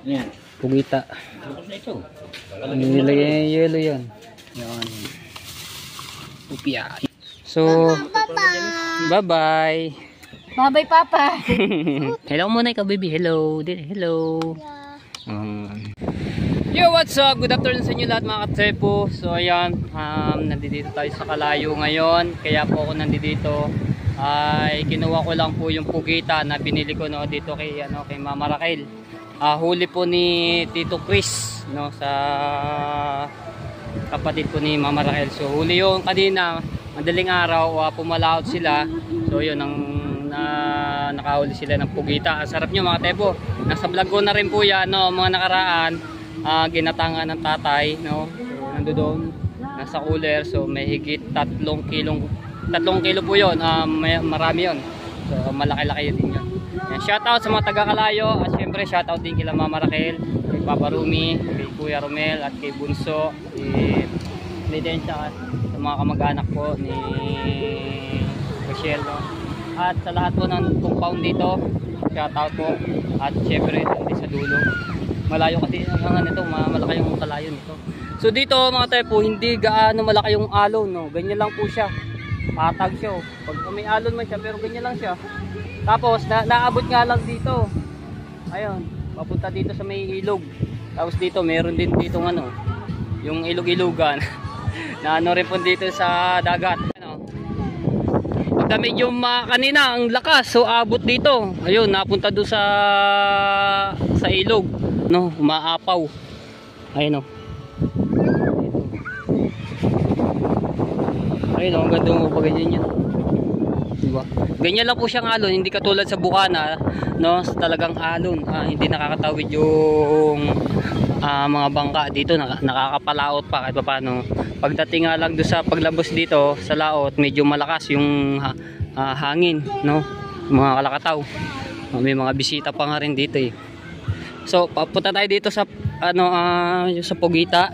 Yan. Pugita. Tapos na ito. Nilagay yung yelo yan. Yan. Upya. So, bye-bye. Bye-bye, Papa. Hello muna ikaw, baby. Hello. Hello. Yo, what's up? Good afternoon sa inyo lahat mga katrepo. So, ayan. Nandito tayo sa Kalayo ngayon. Kaya po ako nandito. Ay, kinuha ko lang po yung pugita na binili ko no, dito kay, kay Mama Raquel. Huli po ni Tito Chris no, sa kapatid po ni Mama Raquel. So, huli yung kanina. Madaling araw, pumalaot sila. So, yun ang nakahuli sila ng pugita. Ang sarap nyo mga tepo. Nasa vlog ko na rin po yan no, mga nakaraan. Ginatangan ng tatay no. So, nandoon nasa cooler. So may higit 3 kilo po yun. Marami yun. So malaki-laki din yun. Yan, shoutout sa mga taga Kalayo. At syempre shoutout din kila Mama Raquel, kay Papa Rumi, kay Kuya Romel, at kay Bunso, din sa mga kamag-anak po ni Michelle no? At sa lahat po ng compound dito, shoutout po. At syempre din sa dulo. Malayo kasi ang nito, malaki yung Kalayo nito. So dito mga tepo, hindi gaano malaki yung alon no. Ganyan lang po siya. Patag siya. Pag may alon man siya, pero ganyan lang siya. Tapos naabot nga lang dito. Ayun, papunta dito sa may ilog. Tapos dito meron din ditong yung ilog-ilogan. Na rin po dito sa dagat. Pagka medyo kanina ang lakas, so abot dito. Ayun, napunta doon sa ilog. No, umaapaw. Ayun o. Ayun o, ang ganda mo pa ganyan yun. Diba? Ganyan lang po siyang alon, hindi katulad sa Bukana, no? Talagang alon. Hindi nakakatawid yung mga bangka dito, nakakapalaot pa kahit pa paano. Pagdating nga lang doon sa paglabos dito sa laot, medyo malakas yung hangin, no? Mga kalakataw. May mga bisita pa nga rin dito eh. So papunta tayo dito sa yung sa pugita.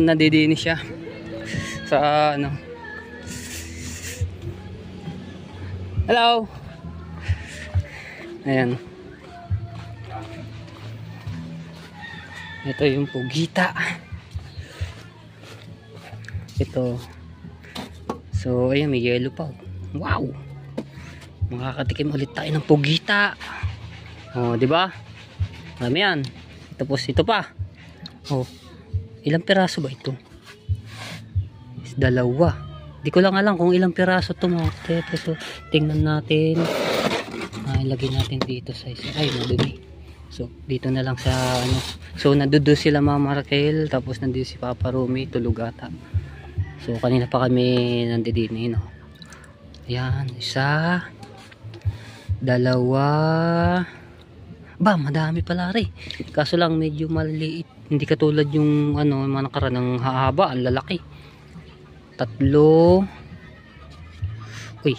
Nadidinis siya sa Hello. Ayan. Ito yung pugita. Ito. So ayan, may yellow pa. Wow. Makakatikim ulit tayo ng pugita. Oh, di ba? Marami yan. Tapos ito pa. Oh. Ilang piraso ba ito? Is dalawa. Di ko lang alam kung ilang piraso ito mga tepo. So, tingnan natin. Ilagay natin dito sa isa. Ay, madumi. So, dito na lang sa So, nandoon sila Mama Raquel. Tapos nandito si Papa Rumi. Tulog ata. So, kanina pa kami nandidini. No? Ayan. Isa. Dalawa. Ba, madami pala rin. Kaso lang medyo maliit. Hindi katulad yung mga nakaraan ng hahaba, ang lalaki. 3. Uy.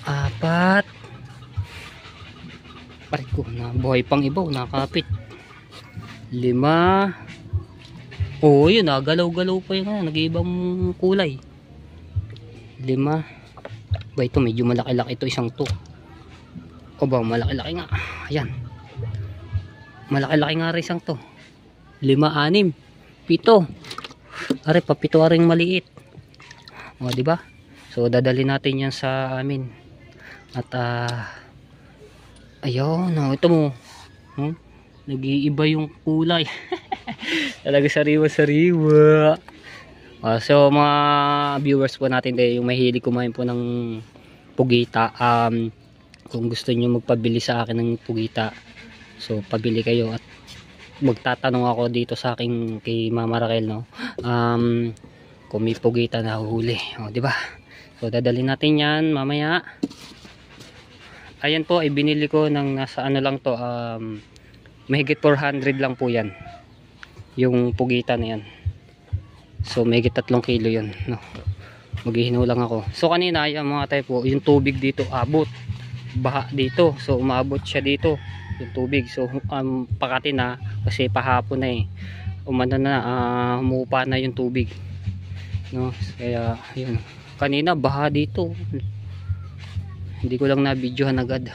4. Pare ko, buhay pang ibaw, nakapit. 5. Oh, yun, galaw-galaw pa yun. Nag-iibang kulay. 5. Ba, ito medyo malaki-laki ito, isang to. O ba, malaki-laki nga. Ayan. Malaki-laki nga rin isang to. 5, 6, 7. Are pa 7 aring maliit. O, di ba? So dadali natin 'yan sa amin. At ayun, ito mo. Nag-iiba yung kulay. Talaga sariwa-sariwa. So mga viewers po natin yung mahilig kumain po ng pugita, kung gusto niyo magpabili sa akin ng pugita, so pabili kayo at magtatanong ako dito sa akin kay Mama Raquel no, kung may pugita na huli, di ba? So dadalhin natin yan mamaya. Ayan po, ay binili ko ng nasa lang to, mahigit 400 lang po yan yung pugita na yan. So mahigit 3 kilo yun no? Maghihinaw lang ako. So kanina yung mga tayo po, yung tubig dito abot baha dito, so umabot siya dito yung tubig. So pakati na kasi pahapon na humupa na yung tubig no, kaya yun, kanina baha dito, hindi ko lang na videohan agad.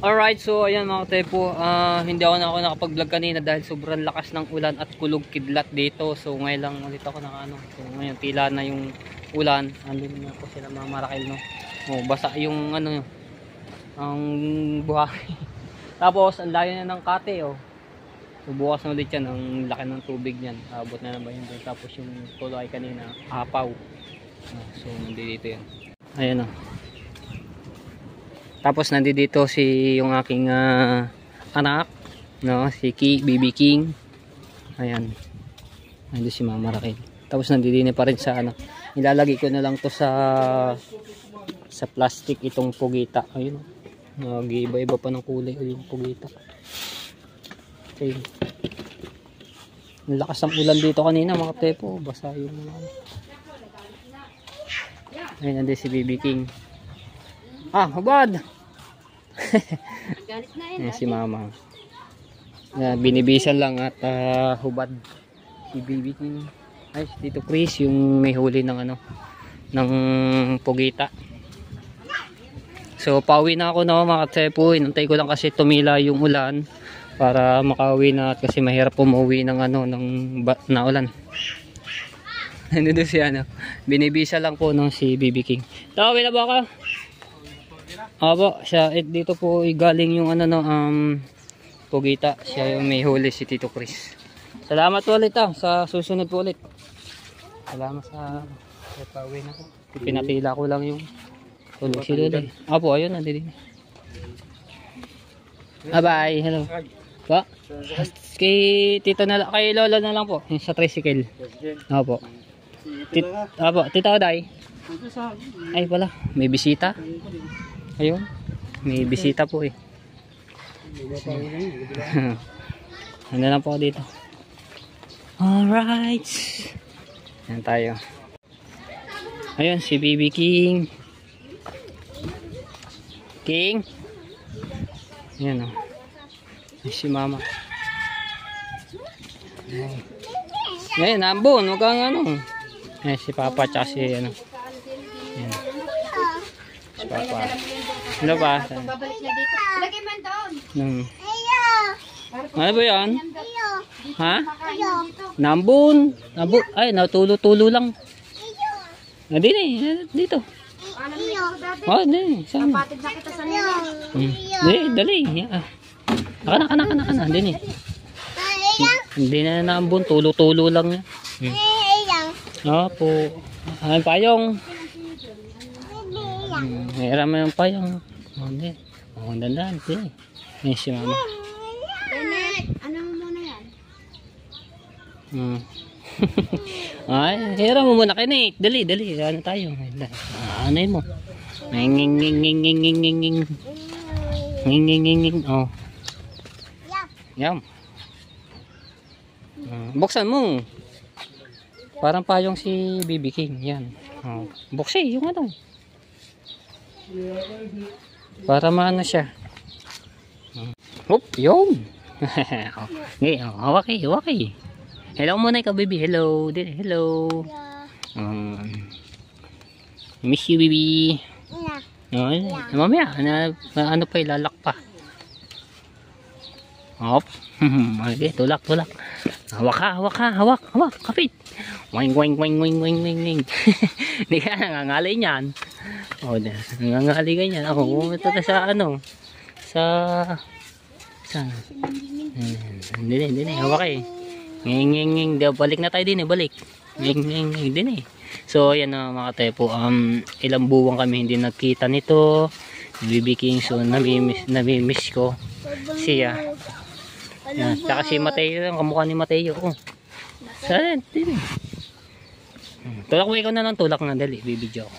Alright, so ayan mga tepo, hindi ako nakapag-vlog kanina dahil sobrang lakas ng ulan at kulog kidlat dito. So ngayon lang ulit ako so ngayon tila na yung ulan, andun na po sila mga marakil, no. Oh, basa yung ang buhangin. Tapos ang layo na ng kate, oh. So bukas na ulit yan, ang laki ng tubig niyan. Abot na naman yun. Tapos yung tulay kanina, apaw. So nandito yan. Ayan, oh. Tapos nandito si yung aking anak, no, si BB King. Ayan. Nandito si Mama Raquel. Tapos nandito pa rin sa ilalagay ko na lang to sa plastic itong pugita. Ayun. Nag-iba-iba pa ng kulay yung pugita. Okay. Ang lakas ng ulan dito kanina mga tepo, basa yung Ayun nandito si BB King. Hubad! Ayan si Mama. Binibisan lang at hubad si BB King. Ay, dito Chris yung may huli ng ng pugita. So pauwi na ako na mga tepo. Inantay ko lang kasi tumila yung ulan para makauwi na, kasi mahirap umuwi ng na ulan. Nandito si binibisa lang po ng si BB King. Tawag na ba ka? Opo, siya dito po galing yung pugita. Siya yung may huli, si Tito Chris. Salamat ulit sa susunod po ulit. Salamat sa pauwi na ko. Pinatila ko lang yung huli si Lolo. Opo, ayun nandito. Bye, hello. Pa? Kay Tito na lang, kay Lolo na lang po, sa tricycle. Opo. Opo, Tito Oday. Ay pala, may bisita. Ayun, may bisita po eh. Ano lang po dito. Alright. Yan tayo. Ayun, si BB King. King. Ayan o. Si Mama. Ngayon, ambon. Huwag kang Ayan, si Papa tsaka si Ayan. Si Papa. Ano ba? Babalik na dito. Lagay man doon. Ano ba yan? Ha? Nambun. Ay, natulo-tulo lang. Dito. Oh, dito. Sana. Patid na kita sa nila. Dali. Kana. Dini. Hindi na nambun. Tulo-tulo lang. Po. Ay, payong. Mayroon mo yung payong. Hindi. Dandan. Yan si Mama. Ano mo muna yan? Ay, hira mo muna kayo, Nate. Dali. Ano tayo? Ano yun mo? Nging. Oh. Yum. Buksan mo. Parang payong si BB King. Yan. Oh. Buksin yung para maano siya. Hop, yun. Hawaki. Hello muna ikaw, baby. Hello. Miss you, baby. Mamaya, ano pa, ilalak pa. Hop. Okay, tulak. Hawak. Kapit. Wing. Hindi ka nangangalay niyan. Nangangalay ka niyan. Pumunta ka sa Hindi. Hawak eh. Nging. Balik na tayo din eh. Balik. Nging din eh. So ayan mga tepo. Ilang buwan kami hindi nagkita nito. BB King. So namimiss ko siya. Yan. Saka si Mateo. Ang kamukha ni Mateo. Saan? Din eh. Tulak mo ikaw na lang. Tulak na dali. Bibidyo ako.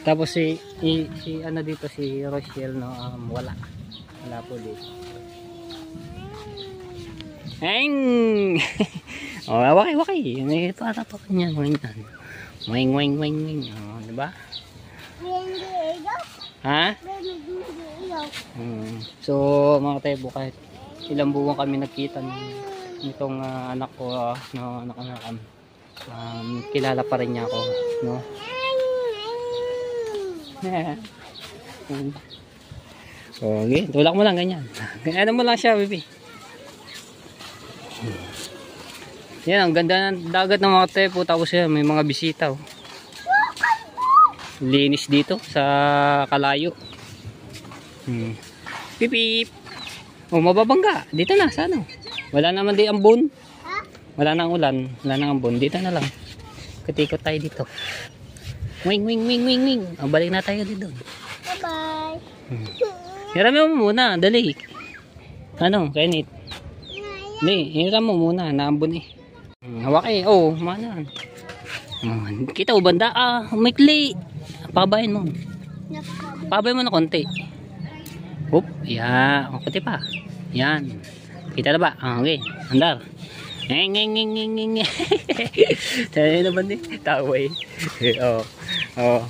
Tapos si dito si Rochelle wala po dito. Waki. May para pa kanya ganyan. Wing. Di ba? Ha? So mga tebo, kahit ilang buwan kami nagkita nitong anak ko, anak kami. kilala pa rin niya ako, no? Okay, tulak mo lang ganyan. Ano mo lang siya, baby. Yan, ang ganda ng dagat ng mga tepo. Tapos yan, may mga bisita. Oh. Linis dito sa Kalayo. Pipip. Oh, mababangga. Dito na, sa ano? Wala naman di ambon. Wala nang ulan. Wala nang ambon. Dito na lang. Katikot tayo dito. Wing, wing, wing, wing, wing. Oh, balik na tayo dito. Bye-bye. Hirami mo muna. Dali. Ano, Kenneth? Hindi, hiram mo muna. Naambon eh. Hawak eh. Oh, mana. Kita o banda. Umikli. Pabayin mo. Pabayin mo na konti. Oop. Yeah. O, konti pa. Yan. Kita na ba? Okay. Andar. Ngeng, ngeng, ngeng, ngeng, ngeng. Tayo naman eh. Tawa eh. Oh. Oh.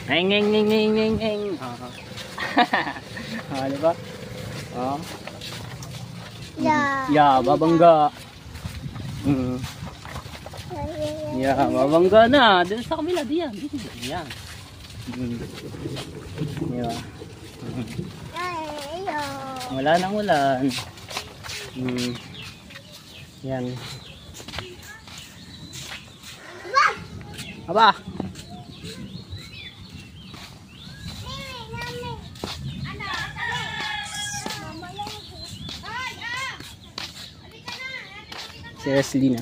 Ngeng, ngeng, ngeng, ngeng, ngeng, ngeng. Diba? Oh. Yeah, babangga. Yeah, babangga na. Doon sa kabila, diyan. Yan. Yeah. Wala nang ulan. Yan. Aba. Si Roslina.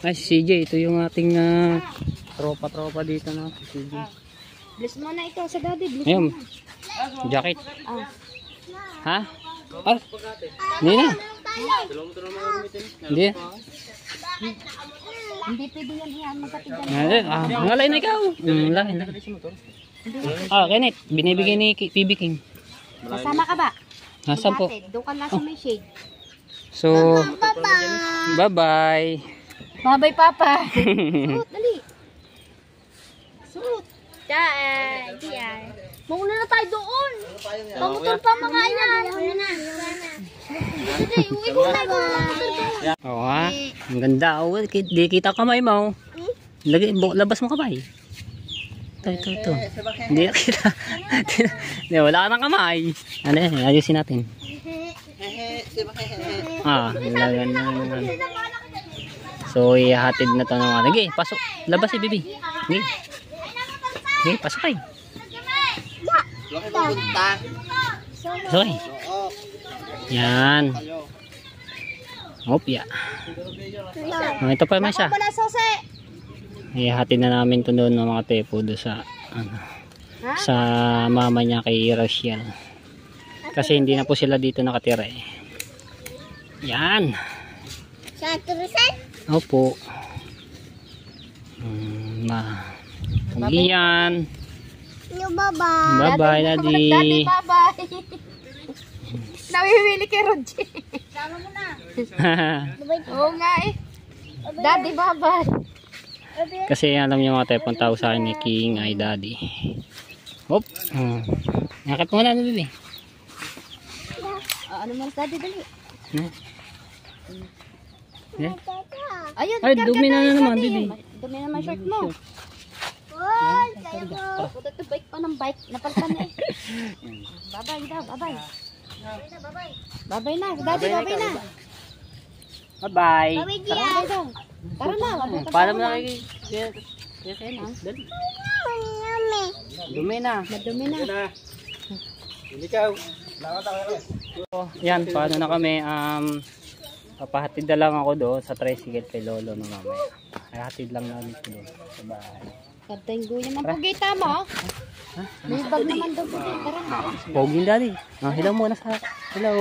Ay si CJ. Ito yung ating tropa-tropa dito na. Si CJ. Bless mo na ito sa daddy. Bless Ayun. mo na. Jacket. Ha? Hindi na. Hindi. Hindi pwede yan yan. Magkatigan. Ngalay na ikaw. Ngalay na. Kenneth. Binibigay ni PB King. Kasama ka ba? Nasaan po? Doon ka na sa may shade. So, bye-bye. Bye-bye, Papa. Suot, dali. Suot. Diyan. Mauna na tayo doon. Pamutol pa mga yan. Uwi ko na ko. Oo ha. Ang ganda. Di kita kamay mo. Labas mo kamay. Ito. Hindi na kita. Wala ka ng kamay. Ano yan? Ayusin natin. So, ihatid na ito ng mga. Sige, pasok. Labas si Bibi. Sige, pasok kayo. Sorry. Yan. Opya. Ito pa may isa. Ihatid na namin ito doon ng mga tepo doon sa sa mama niya kay Rochelle. Kasi hindi na po sila dito nakatira eh. Yan. Sa turusan? Opo. Yan. Bye-bye. Bye-bye, Daddy. Daddy, bye-bye. Nawiwili kay Roger. Sama mo na. Oo nga eh. Daddy, bye-bye. Kasi alam niyo mga tepong tao sa akin ni King ay Daddy. Hop. Nakit mo na, Bibi. Ano man Daddy, dali. Ayun, ay, dumi na naman, Bibi. Dumi na naman shirt mo. Puto to bike pa ng bike. Napalpan na eh. Bye-bye daw, bye-bye. Bye-bye na, Daddy, bye-bye na. Bye-bye. Bye-bye daw. Tara na. Para mo na kay Dali. Dumi na. Madumi na. Ikaw. Yan, paano na kami. Papahatid na lang ako doon sa tricycle kay Lolo na mamaya. Ay, hatid lang namin ito doon. Bye-bye. Kadenggo naman po kita mo. May bag naman daw po. Tara. Poging Daddy. Hello muna sa... Hello.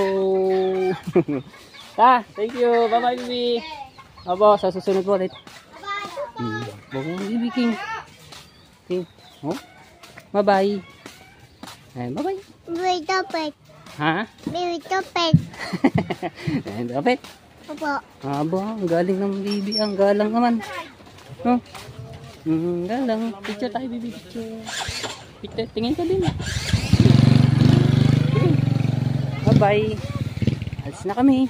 Thank you. Bye-bye, Bibi. Abo, sa susunod po ulit. Poging Bibi King. Oh. Bye-bye. Bye-bye. Wait up it. Ha? Wait up it. Dapat. Opo. Abo, ang galing ng Bibi. Ang galang naman. Oh. Galang. Picture tayo, Bibi. Picture. Tingin ka din. Bye-bye. I'll Alis na kami.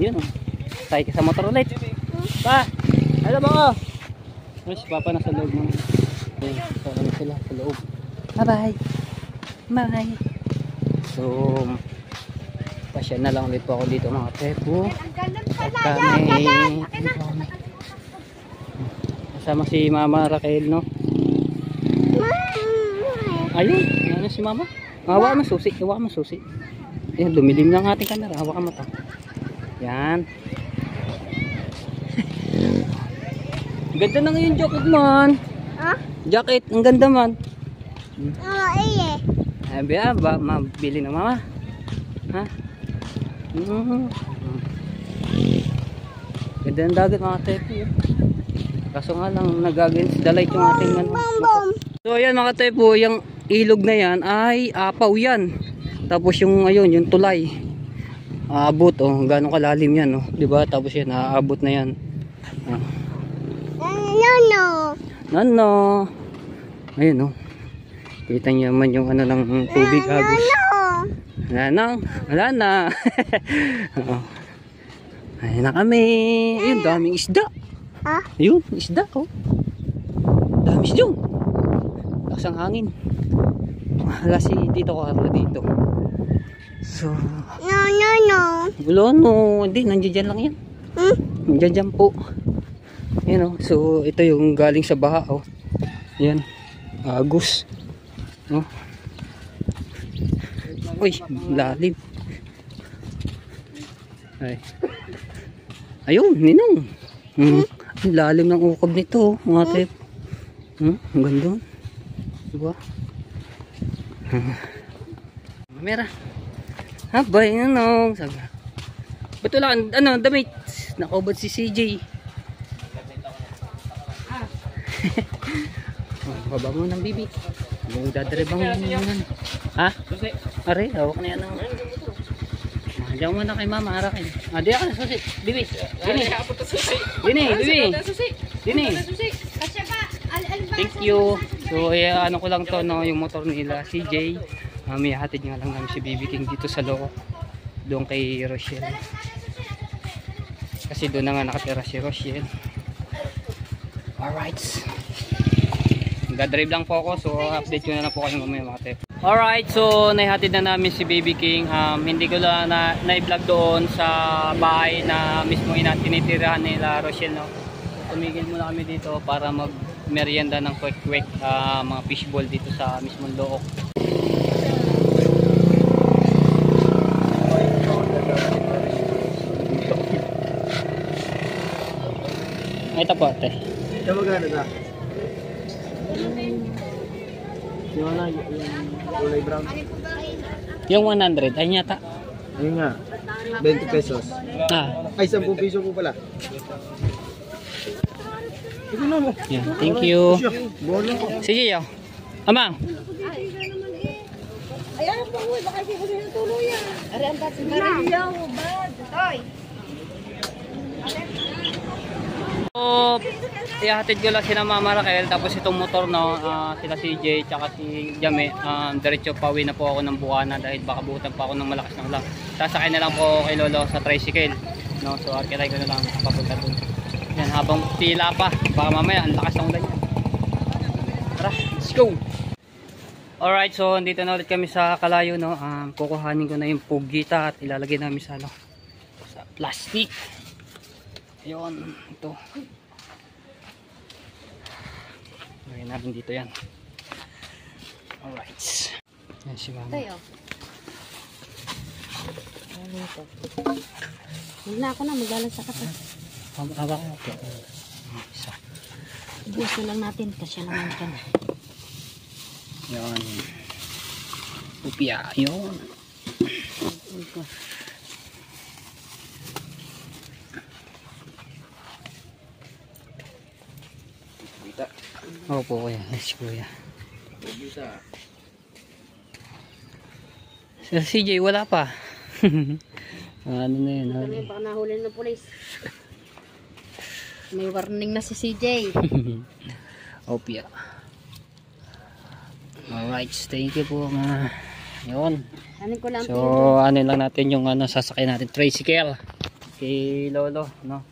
Yun o. Tayo ka sa motor ulit. Pa! Ano ba ko? Ano si Papa nasa loob ng... Saka na sila sa loob. Bye-bye! Bye! So... Pasya na lang ulit po ako dito mga tepo. At kami... Kasama si Mama Raquel, no? Ayun! Ano si Mama? Hawa mo susi. Hawa mo susi. Ayan, dumilim ng ating camera. Hawa ka mo to. Yan. Ganda na ngayon jacket man. Ha? Jacket, ang ganda man. Oo, eh. Ay, ba, mabili na mama. Ha? Ganda ng dagat mga tepo. Kaso nga lang, nag-against the light yung ating ano. So ayan mga tepo, yung ilog na yan ay apaw yan. Tapos yung ayun, yung tulay. Aabot oh, gano'ng kalalim yan oh, 'di ba? Tapos yan, aabot na yan. No. Ayun oh. Kita niyo naman yung ano ng tubig agos. Wala na. Oh. Ayun na kami. Ayun, daming isda. Ha? Ayun, isda oh. Daming isda. Lakas ang hangin. Wala si Tito Carlo dito. So, no. Wala no, hindi, nandiyan lang yan. Nandiyan po. Yan oh. So, ito yung galing sa baha oh. Yan. Agos. Oh. Uy, lalim. Ay. Ayun, ninong. Ang lalim ng ukod nito, mga trip. Ang ganda. Diba? Kamera. Habay, ano? Sabi. Ba't wala, ano, damit? Nakobad si CJ. Baba mo ng bibi. Yung dadaribang yun. Ha? Are, hawak na yan ng... Diyan mo na kay Mama, harakin. Diyan ka na, susi. Bibi. Dini, bibi. Dini. Thank you. So, ano ko lang to, no, yung motor nila, CJ. May hatid nga lang namin si Baby King dito sa loob. Doon kay Rochelle. Kasi doon na nga nakatira si Rochelle. Alright. Nag-drive lang po ako. So, update ko na lang po kayo mamaya mga tep. Alright. So, naihatid na namin si Baby King. Hindi ko lang na-vlog doon sa bahay na mismo tinitirahan nila Rochelle. No? Tumigil muna kami dito para mag-merienda ng quick mga fishball dito sa mismong Look. Ito po ate. Ito magkano na? Yung ano, yung kulay brown. Yung 100, ay yata. Ayun nga, 20 pesos. Ay, 10 piso po pala. Ito na mo. Yeah, thank you. Bono ko. Sige yo. Amang. Ayan po, baka hindi ko rin tuluyan. Ari, ang bati Maria, bad. Toy. So, ihatid ko lang sila Mama Raquel. Tapos itong motor, no, sila CJ tsaka si Jame, diretso pauwi na po ako ng Bukana dahil baka butan pa ako ng malakas ng ulan. Sasakay na lang po kay Lolo sa tricycle, no? So arkitay ko na lang papunta doon. Yan, habang pila pa, baka mamaya ang lakas ng ulan yan. Tara, let's go. Alright, so dito na ulit kami sa Kalayo, no. Kukuhanin ko na yung pugita at ilalagay namin sa sa plastic. Ayun, ito. Lagyan natin dito yan. Alright. Yan si Mama. Tayo. Huwag na ako na, maglalasa ka pa. Haba ko. Okay. Isa. Ibus na lang natin, kasi naman ka na. Yan. Upya. Yun. Opo kuya, yes kuya. Sir CJ wala pa. Ano na yun? Kami baka nahuli ng pulis. May warning na si CJ. Opya. Alright, thank you po mga. Yun. Ano ko lang So, ano lang natin yung sasakyan natin, tricycle. Kay Lolo, no?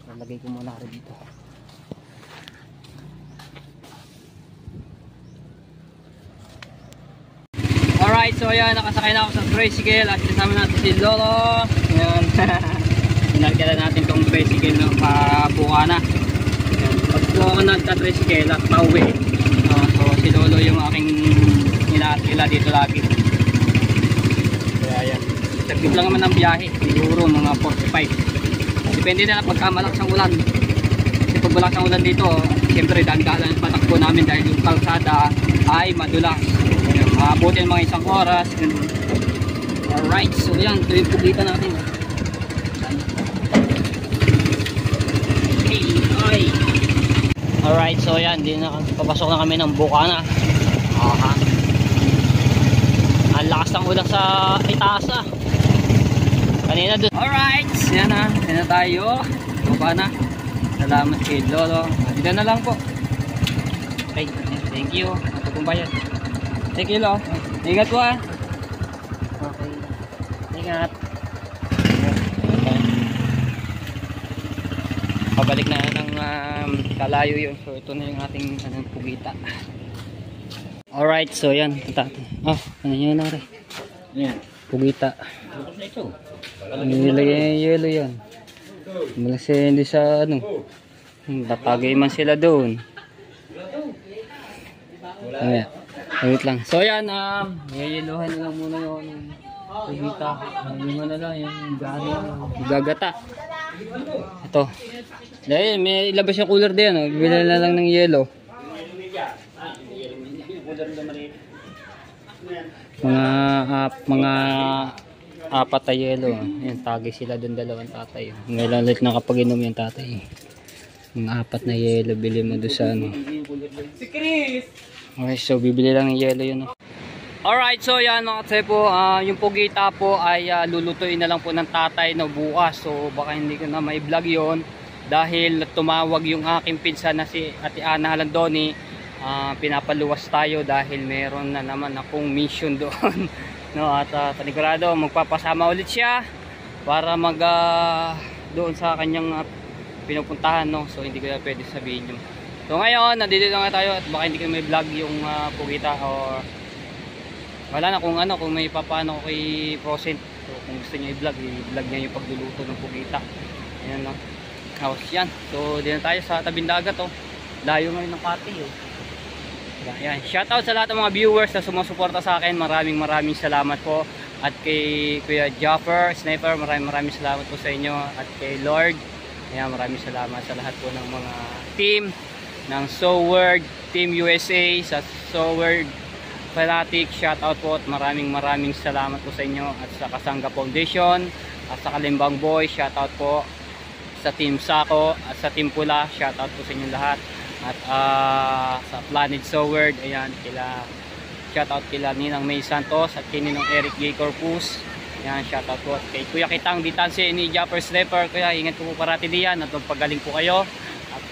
Lalagay ko muna rin dito. Alright, so ayan, nakasakay na ako sa tricycle at kasama natin si Lolo. Ayan. Sinagyan natin tong tricycle na pabuka na. Ayan. Pag ako nagka-tricycle at pauwi, so si Lolo yung aking inaatila dito lagi. Kaya ayan, saglit lang naman ang biyahe, siguro mga 45. Depende na pagka malakas ang ulan. Kasi pag malakas ang ulan dito, siyempre daan-daan ang patakbo namin dahil yung kalsada ay madulas. Maabutin mga isang oras. Alright, so yan, ito yung pugitan natin. Ay. Alright, so yan, papasok na kami ng Bukana. Ang lakas ng ulan sa itaas kanina doon. Alright, yan na, yan na tayo. Bukana. Salamat kay Lolo. Dito na lang po. Okay, thank you. Ito pong bayan. Thank you, Lo. Ingat po Okay. Ingat. Pabalik na ng kalayo yun. So ito na yung ating pugita. Alright, so yan. Ano yun na rin? Yan. Pugita. Nilagay yung yelo yan. Malasa hindi sa tatagay man sila doon. Ayan. Wait lang. So yan, yayeluhan na lang muna yung pugita. Yung na lang, yung gagata. Ito. Dahil may ilabas yung cooler din, bibili na lang ng yelo. Mga apat na yelo. Yan, tagay sila doon, dalawang tatay. Ngayon ulit nakapag-inom yung tatay. Mga apat na yelo, bili mo doon sa Si Chris! Okay, so bibili lang ng yelo yun. Alright, so yan mga katsepo, yung pugita po ay lulutuin na lang po ng tatay na bukas. So baka hindi ko na mai-vlog yun dahil tumawag yung aking pinsan na si Ate Ana Halandoni. Pinapaluwas tayo dahil meron na naman akong mission doon. No, at panigurado magpapasama ulit siya para doon sa kanyang pinupuntahan, no. So hindi ko na pwede sabihin yun. So ngayon, nandito na nga tayo at baka hindi ko may vlog yung pugita or wala na kung may papaano ko kay Prosent. So kung gusto niyo i-vlog niya yung pagluluto ng pugita. Ayan, no. House yan. So dito tayo sa tabing dagat, layo ngayon ng pati, Ayan. Shoutout sa lahat ng mga viewers na sumusuporta sa akin. Maraming salamat po. At kay Kuya Jaffer, Sniper, maraming salamat po sa inyo. At kay Lord, ayan, maraming salamat sa lahat po ng mga team ng SoWord, Team USA, sa SoWord Fanatic, shoutout po at maraming salamat po sa inyo. At sa Kasangga Foundation, at sa Kalimbang Boy, shoutout po sa Team Sako, at sa Team Pula, shoutout po sa inyo lahat. At sa Planet SoWord, ayan, shoutout kila Ninang May Santos at kay Ninong Eric J. Corpus. Ayan, shoutout po. At kay Kuya Kitang Ditanse ni Japper Sniper, Kuya, ingat po parati diyan at magpagaling po kayo.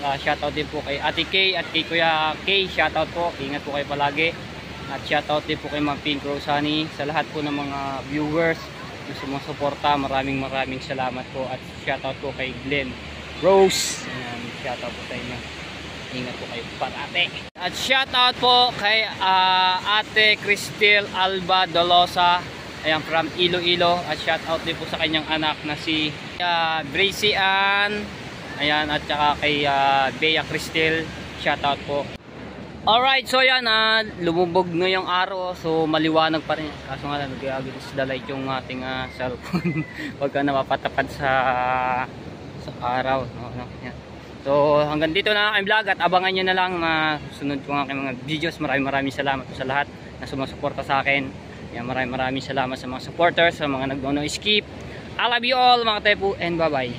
At shoutout din po kay Ate Kay at kay Kuya Kay, shoutout po, ingat po kayo palagi. At shoutout din po kay Ma'am Pink Rosani, sa lahat po ng mga viewers na sumusuporta, maraming salamat po. At shoutout po kay Glenn Rose, ayan, shoutout po sa inyo, ingat po kayo parati. At shoutout po kay Ate Cristel Alba Dolosa, ayan, from Iloilo. At shoutout din po sa kanyang anak na si Bracy Ann, ayan, at saka kay Bea Cristel, shoutout po. Alright, so yan, lumubog na yung araw, so maliwanag pa rin. Kaso nga lang, nag-agos the light yung ating cellphone. Huwag ka napapatapad sa araw. Yan. So hanggang dito na ang vlog at abangan nyo na lang sunod ko ng aking mga videos. Maraming salamat po sa lahat na sumusuporta sa akin. Yan, maraming salamat sa mga supporters, sa mga nag-no skip. I love you all mga tepo, and bye bye.